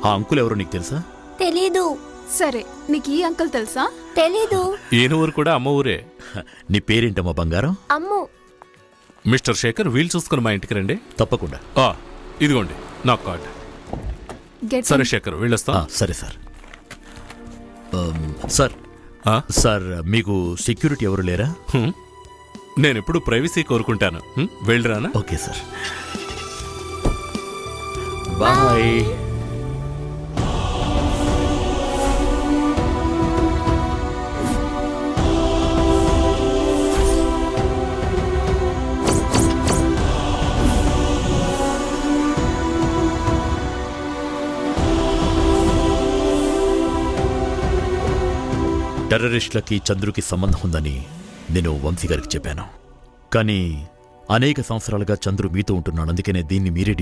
ఆ అంకుల్ ఎవరో నీకు తెలుసా? తెలీదు. సరే, నీకు ఈ అంకుల్ తెలుసా? తెలీదు. ఈయన ఊరు కూడా అమ్మ ఊరే. నీ పేరేంటమ్మా బంగారం? అమ్ము. మిస్టర్ శేఖర్, వీలు చూసుకుని మా ఇంటికి రండి. తప్పకుండా. ఇదిగోండి నా కార్డ్. Get సరే in. శేఖర్, వెళ్ళొస్తా. సరే సార్. సార్ సార్ మీకు సెక్యూరిటీ ఎవరు లేరా? నేను ఎప్పుడు ప్రైవసీ కోరుకుంటాను. వెళ్ళరానా? Okay sir, bye. టెర్రరిస్టులకి చంద్రుకి సంబంధం ఉందని నేను వంశీ గారికి చెప్పాను. కానీ అనేక సంవత్సరాలుగా చంద్రు మీతో ఉంటున్నాడు. అందుకనే దీన్ని మీరే